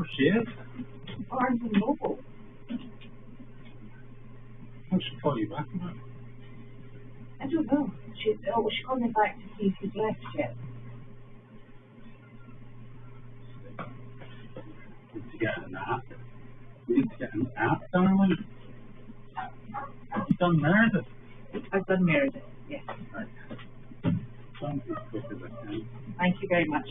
where she is. Barnes and Noble. What's she call you back about? I don't know. She called me back to see if he'd left yet. Need to get an app. We need to get an app, darling. Have you done Meredith? I've done Meredith, yes. Right. Done as quick as I can. Thank you very much.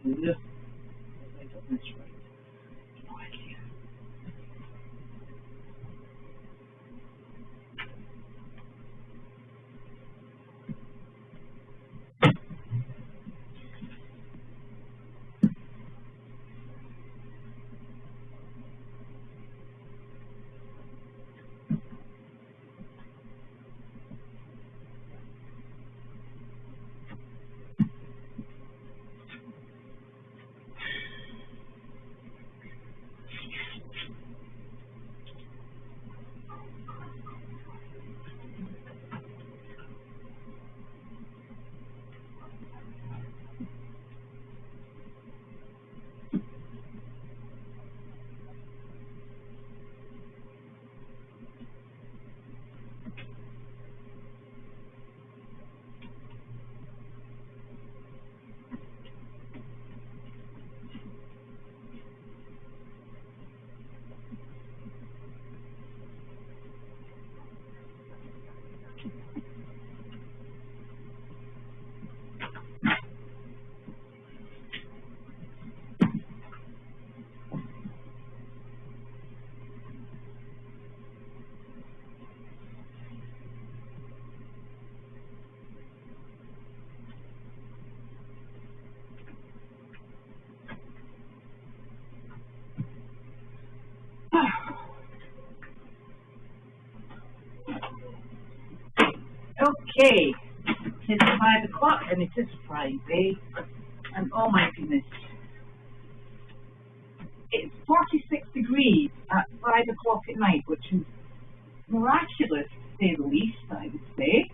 Yeah. I got this right. No idea. Okay, it's 5 o'clock and it is Friday, and oh my goodness, it's 46 degrees at 5 o'clock at night, which is miraculous to say the least, I would say.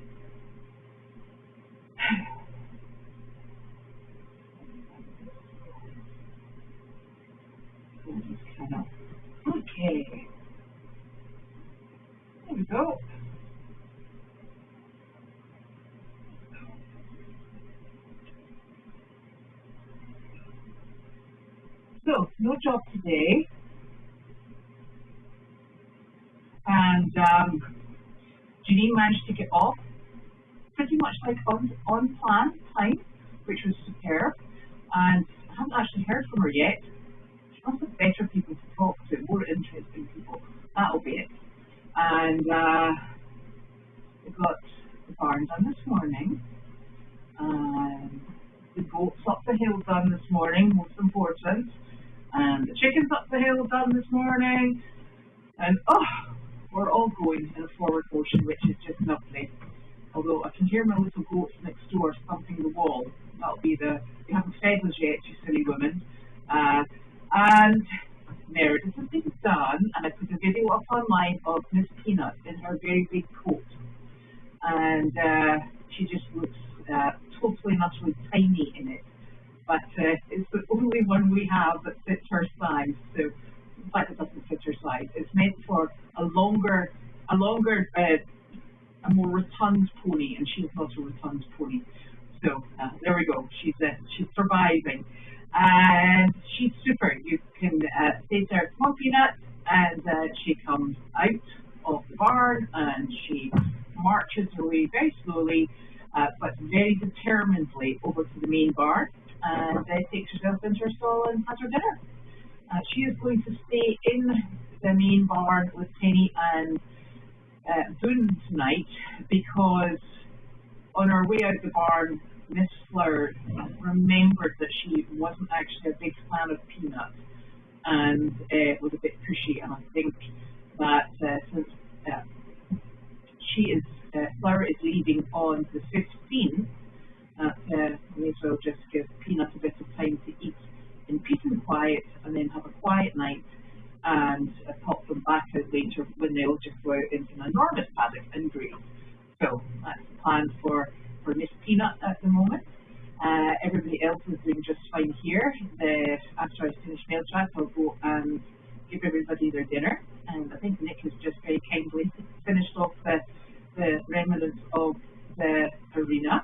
Okay, there we go. So, no job today, and Janine managed to get off pretty much like on plan time, which was superb, and I haven't actually heard from her yet. She must have better people to talk to, more interesting people. That'll be it. And we got the barn done this morning, and the goats up the hill done this morning, most important. And the chickens up the hill done this morning, and we're all going in a forward motion, which is just lovely. Although I can hear my little goats next door thumping the wall. That'll be they haven't fed us yet, you silly women. And Meredith has been done, and I put a video up online of Miss Peanut in her very big coat, and she just looks totally and utterly tiny in it. But it's the only one we have that fits her size. So, in fact, it doesn't fit her size. It's meant for a more rotund pony, and she's not a rotund pony. So there we go. She's surviving, and she's super. You can say to her, "Come on, Peanut," and she comes out of the barn, and she marches her way very slowly, but very determinedly over to the main barn. And takes herself into her stall and has her dinner. She is going to stay in the main barn with Penny and Boone tonight, because on her way out the barn, Miss Flower remembered that she wasn't actually a big fan of Peanut and was a bit pushy. And I think that since Flower is leaving on the 15th, may as well just give Peanut a bit of time to eat in peace and quiet, and then have a quiet night, and pop them back out later when they'll just go out into an enormous paddock and graze. So that's the plan for Miss Peanut at the moment. Everybody else is doing just fine here. After I finish mail chat, I'll go and give everybody their dinner. And I think Nick has just very kindly finished off the remnants of the arena.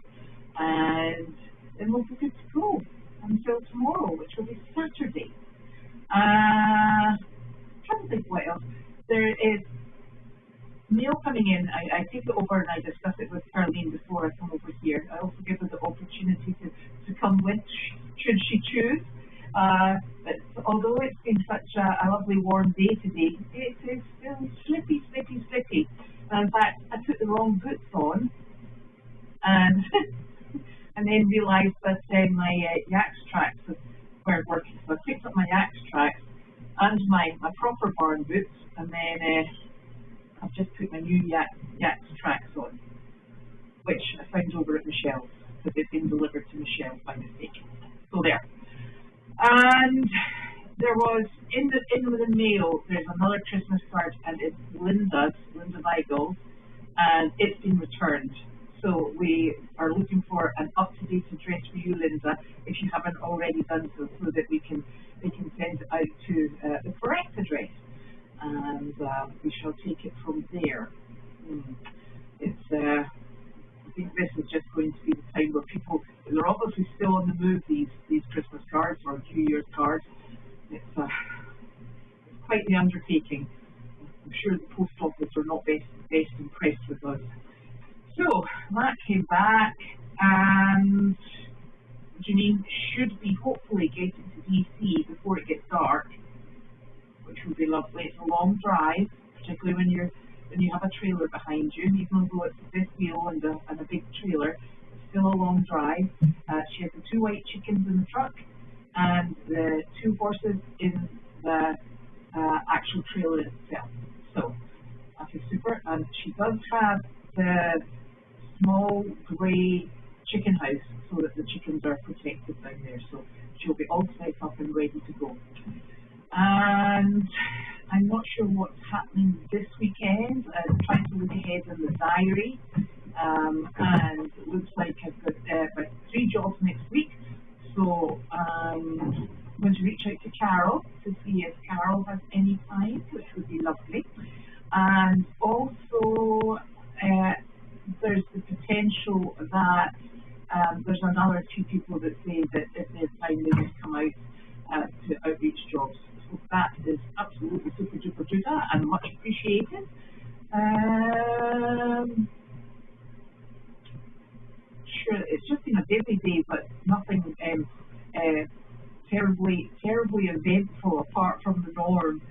And then we'll be good to go until tomorrow, which will be Saturday. I'm trying to think what else. There is mail coming in. I take it over and I discuss it with Caroline before I come over here. I also give her the opportunity to come with, should she choose. But although it's been such a lovely warm day today, it is still slippy. And in fact, I put the wrong boots on and and then realised that my Yaks tracks weren't working. So I picked up my Yaks tracks and my proper barn boots, and then I've just put my new Yaks tracks on, which I found over at Michelle's, because they've been delivered to Michelle by mistake. So there. And there was, in the mail, there's another Christmas card, and it's Linda Weigel, and it's been returned. So we are looking for an up-to-date address for you, Linda, if you haven't already done so that we can send it out to the correct address, and we shall take it from there. I think this is just going to be the time where people, they're obviously still on the move, these Christmas cards or New Year's cards. It's quite the undertaking. I'm sure the post office are not best impressed with us. So that came back, and Janine should be hopefully getting to DC before it gets dark, which would be lovely. It's a long drive, particularly when you have a trailer behind you, even though it's a fifth wheel and a big trailer. It's still a long drive. She has the 2 white chickens in the truck and the 2 horses in the actual trailer itself. So that is super. And she does have the small grey chicken house so that the chickens are protected down there. So she'll be all set up and ready to go. And I'm not sure what's happening this weekend. I'm trying to look ahead in the diary. And it looks like I've got about 3 jobs next week. So I'm going to reach out to Carol to see if Carol has any time, which would be lovely. And also, there's the potential that there's another 2 people that say that if they have time, they just come out to outreach jobs. So that is absolutely super duper duper and much appreciated. Sure, it's just been a busy day, but nothing terribly eventful apart from the norm.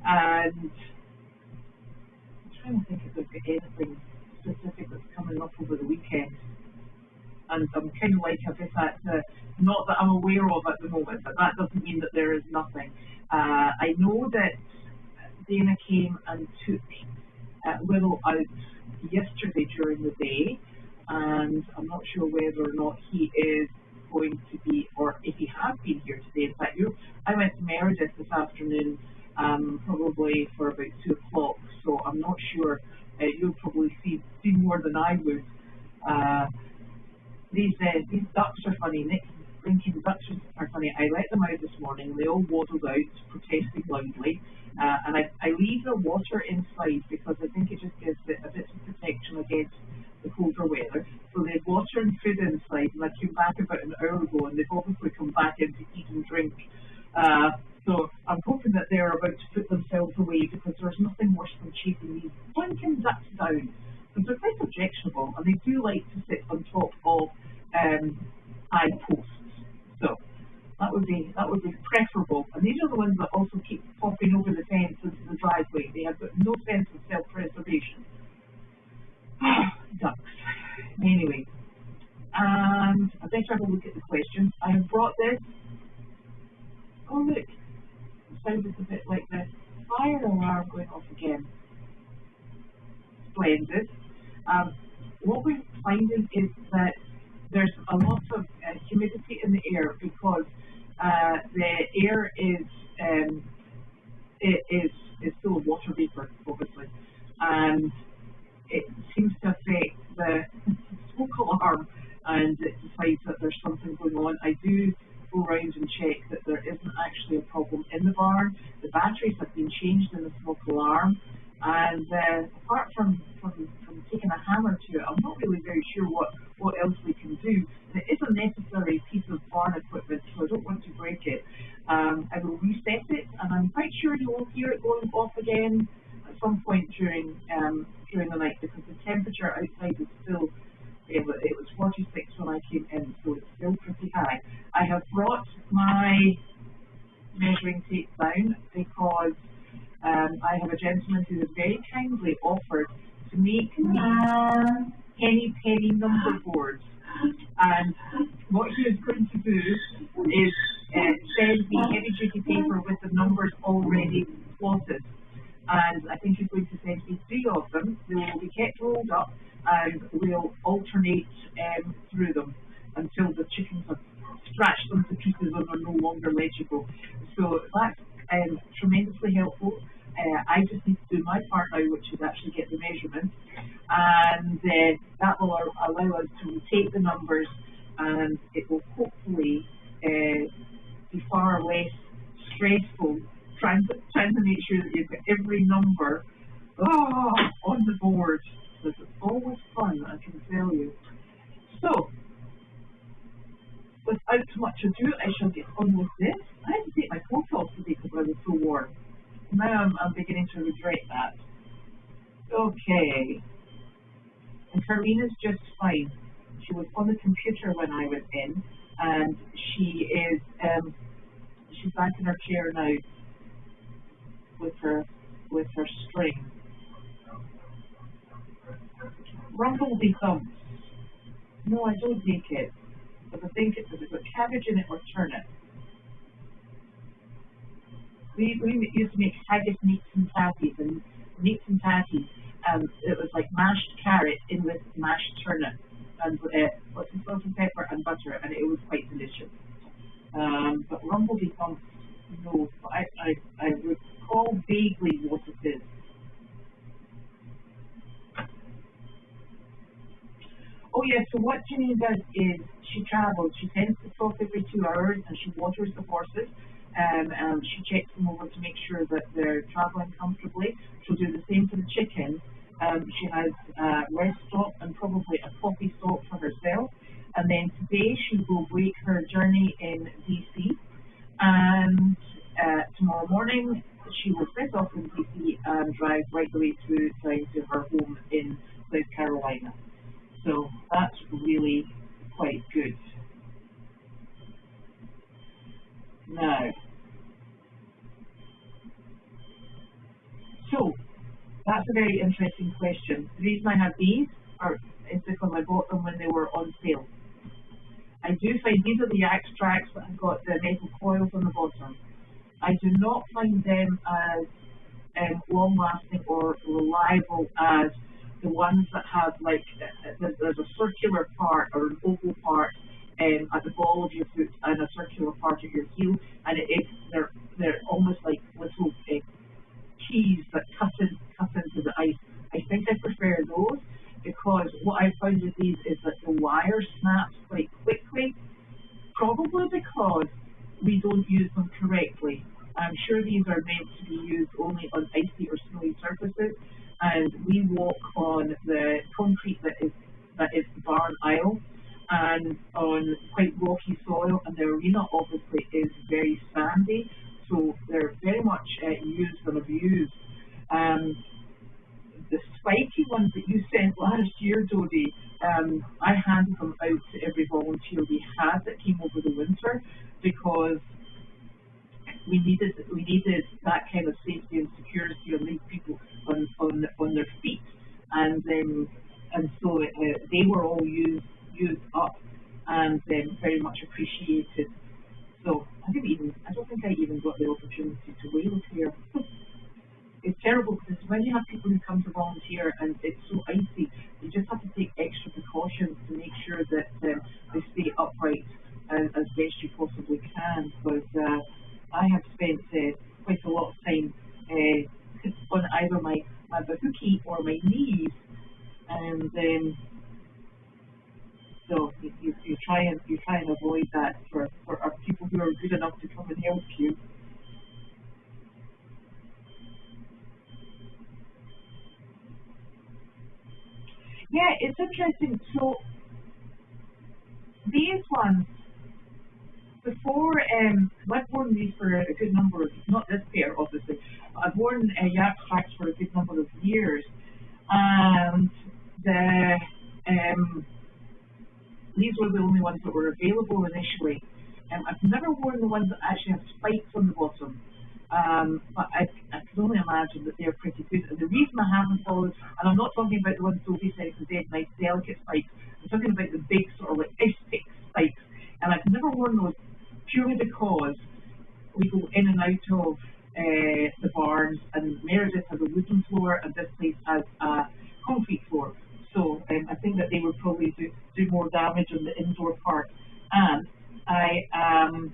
And I'm trying to think if there's anything specific that's coming up over the weekend. And I'm kind of like, if that's not that I'm aware of at the moment, but that doesn't mean that there is nothing. I know that Dana came and took Willow out yesterday during the day, and I'm not sure whether or not he is going to be, or if he has been here today. In fact, I went to Meredith this afternoon, probably for about 2 o'clock, so I'm not sure. You'll probably see more than I would. These ducks are funny. Nick thinking ducks are funny. I let them out this morning. They all waddled out, protesting loudly. And I leave the water inside because I think it just gives it a bit of protection against the colder weather. So they had water and food inside, and I came back about an hour ago, and they've obviously come back in to eat and drink. So I'm hoping that they're about to put themselves away, because there's nothing worse than chasing these blinking ducks down. Because they're quite objectionable, and they do like to sit on top of high posts. So that would be preferable. And these are the ones that also keep popping over the fence into the driveway. They have got no sense of self-preservation. Ducks. Anyway, and I better have a look at the questions. I have brought this. Oh look, it sounded a bit like the fire alarm going off again. Splendid. What we're finding is that there's a lot of humidity in the air, because the air is it is full of water vapor, obviously, and it seems to affect the smoke alarm, and it decides that there's something going on. I do go around and check that there isn't actually a problem in the barn. The batteries have been changed in the smoke alarm, and apart from taking a hammer to it, I'm not really very sure what else we can do. And it is a necessary piece of barn equipment, so I don't want to break it. I will reset it, and I'm quite sure you will hear it going off again at some point during the night, because the temperature outside is still, it was 46 when I came in, so it's still pretty high. I have brought my measuring tape down because I have a gentleman who has very kindly offered to make me penny number boards, and what he is going to do is send me heavy duty paper with the numbers already plotted, and I think he's going to send me 3 of them. They will be kept rolled up, and we'll alternate through them until the chickens have scratched them to pieces and are no longer legible. So that's tremendously helpful. I just need to do my part now, which is actually get the measurements, and that will allow us to rotate the numbers, and it will hopefully be far less stressful trying to make sure that you've got every number on the board. Because it's always fun, I can tell you. So, without much ado, I shall get on with this. I had to take my coat off today because I was so warm. Now I'm beginning to regret that. Okay. And Carmina's just fine. She was on the computer when I went in, and she is she's back in her chair now with her string. Rumbledy thumps. No, I don't make it. But I think it's got cabbage in it or turnip. We used to make haggis meats and tatties, and meats and tatties. It was like mashed carrot in with mashed turnip and lots of salt and pepper and butter, and it was quite delicious. But rumbledy thumps, no. But I recall vaguely what it is. Oh yeah, so what Janine does is she travels. She tends to stop every 2 hours, and she waters the horses. She checks them over to make sure that they're traveling comfortably. She'll do the same for the chickens. She has rest stop and probably a coffee stop for herself. And then today she will break her journey in DC. And tomorrow morning she will set off in DC and drive right the way through down to her home in South Carolina. So that's really quite good. Now, so that's a very interesting question. The reason I have these is because I bought them when they were on sale. I do find these are the extracts that have got the metal coils on the bottom. I do not find them as long-lasting or reliable as the ones that have like there's a circular part or an oval part at the ball of your foot and a circular part at your heel, and they're almost like little keys that cut into the ice. I think I prefer those because what I found with these is that the wire snaps quite quickly, probably because we don't use them correctly. I'm sure these are meant to be used only on icy or snowy surfaces, and we walk on the concrete that is the barn aisle and on quite rocky soil, and the arena obviously is very sandy, so they're very much used and abused. The spiky ones that you sent last year, Dodie, I handed them out to every volunteer we had that came over the winter because we needed that kind of safety and security on these people on their feet, and so they were all used up and very much appreciated. So I don't think I even got the opportunity to wave here. It's terrible because when you have people who come to volunteer and it's so icy, you just have to take extra precautions to make sure that they stay upright as best you possibly can. Because I have spent quite a lot of time feet or my knees, and so you try and avoid that for people who are good enough to come and help you. Yeah, it's interesting. So these ones, before, I've worn these for a good number of, not this pair obviously, but I've worn yak tracks for a good number of years, and these were the only ones that were available initially. I've never worn the ones that actually have spikes on the bottom, but I can only imagine that they're pretty good. And the reason I haven't followed, and I'm not talking about the ones Sophie said, the dead nice delicate spikes, I'm talking about the big sort of like ice pick spikes, and I've never worn those purely because we go in and out of the barns, and Meredith has a wooden floor and this place has a concrete floor. So I think that they would probably do more damage on the indoor part. And I am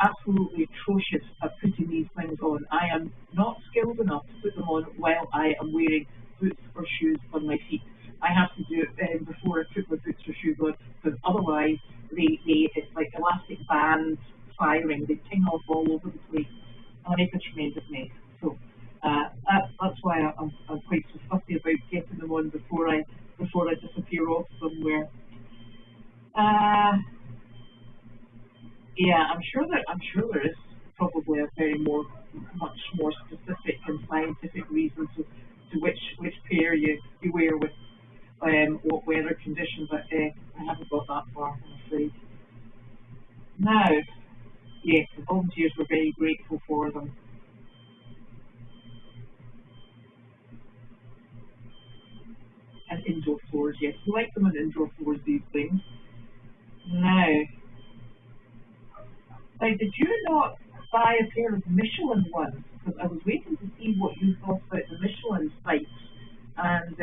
absolutely atrocious at putting these things on. I am not skilled enough to put them on while I am wearing boots or shoes on my feet. I have to do it before I put my boots or shoes on, because otherwise it's like elastic bands firing. They ting off all over the place, and I make a tremendous mess. So that's why I'm quite so fussy about getting them on before I disappear off somewhere. Yeah, I'm sure there is probably a much more specific and scientific reason to which pair you wear with what weather conditions. But I haven't got that far, I'm afraid. Now, yes, the volunteers were very grateful for them. And indoor floors, yes, we like them on indoor floors, these things. Now, did you not buy a pair of Michelin ones? Because I was waiting to see what you thought about the Michelin sites, and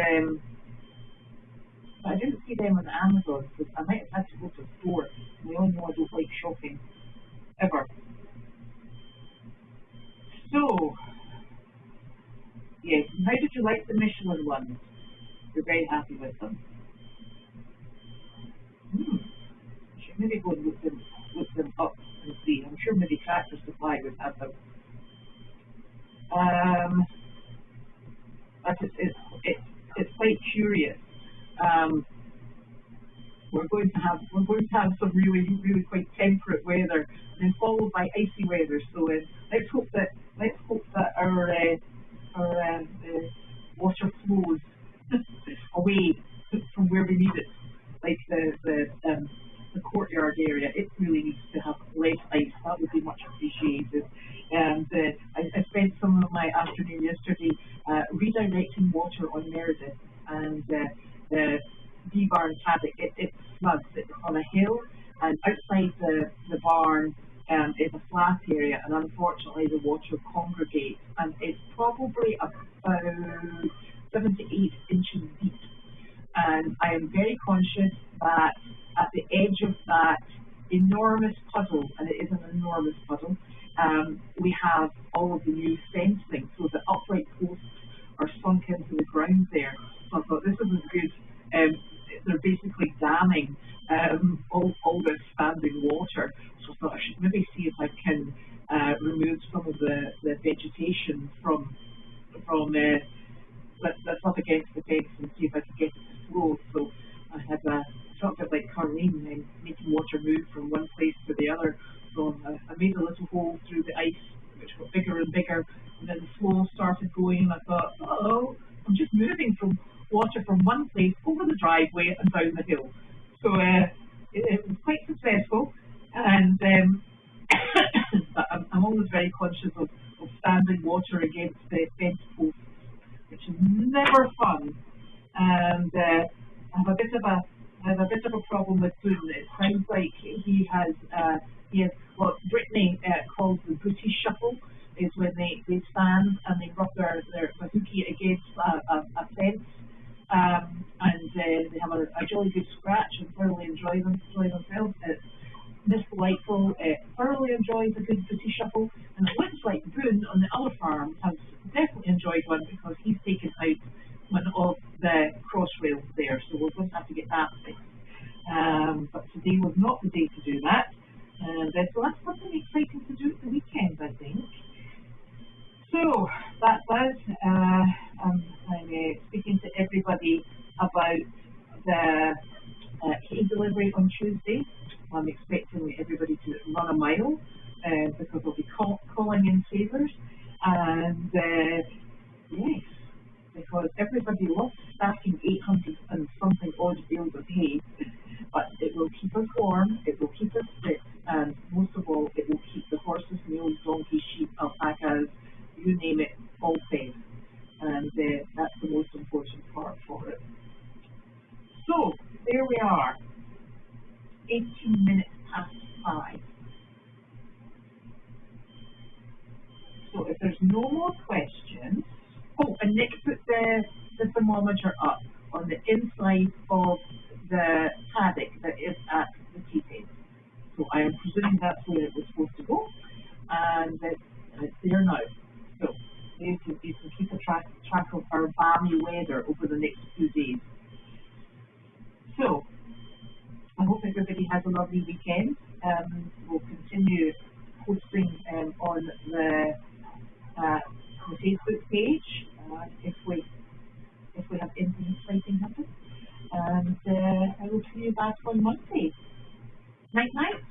but I didn't see them on Amazon, because I might have had to go to a store. We all know I don't like shopping, ever. So, yes, how did you like the Michelin ones? You're very happy with them. You should maybe go and look them up and see. I'm sure maybe Tractor Supply would have them. But it's quite curious. We're going to have some really quite temperate weather, and then followed by icy weather. So let's hope that our water flows away from where we need it, like the courtyard area. It really needs to have less ice. That would be much appreciated. And I spent some of my afternoon yesterday redirecting water on Meredith, and the bee barn paddock. It's snug. It's on a hill, and outside the barn is a flat area, and unfortunately the water congregates, and it's probably about 7 to 8 inches deep. And I am very conscious that at the edge of that enormous puddle, and it is an enormous puddle, we have all of the new fencing, so the upright posts are sunk into the ground there. So I thought this isn't good. They're basically damming all this standing water. So I thought I should maybe see if I can remove some of the vegetation from that's up against the fence, and see if I can get it to flow. So I had felt a bit like Carlene, making water move from one place to the other. So I made a little hole through the ice, which got bigger and bigger, and then the flow started going, and I thought, I'm just moving from water from one place over the driveway and down the hill. So it was quite successful, and I'm always very conscious of standing water against the fence posts, which is never fun. And I have a bit of a problem with Boone. It sounds like he has what Brittany calls the booty shuffle, is when they stand and they rub their hooky against a fence, and they have a jolly good scratch and thoroughly enjoy themselves. It's Miss Delightful thoroughly enjoys a good booty shuffle, and it looks like Boone on the other farm has definitely enjoyed one, because he's taken not the day to do that. And so that's something exciting to do at the weekend, I think. So that's us. I'm speaking to everybody about the hay delivery on Tuesday. I'm expecting everybody to run a mile because we'll be calling in favours. And yes, because everybody loves stacking 800 and something odd bales of hay, but it will keep us warm, it will keep us fit, and most of all, it will keep the horses, mules, donkeys, sheep, alpacas, you name it, all fed. And that's the most important part for it. So, there we are, 18 minutes past 5. So if there's no more questions, oh, and Nick put the thermometer up on the inside of the paddock that is at the tea. So I am presuming that's where it was supposed to go, and it's there now. So you can keep a track of our balmy weather over the next few days. So I hope everybody has a lovely weekend. We'll continue posting on the Facebook page if we have anything exciting happen. And I will see you back on Monday. Night night.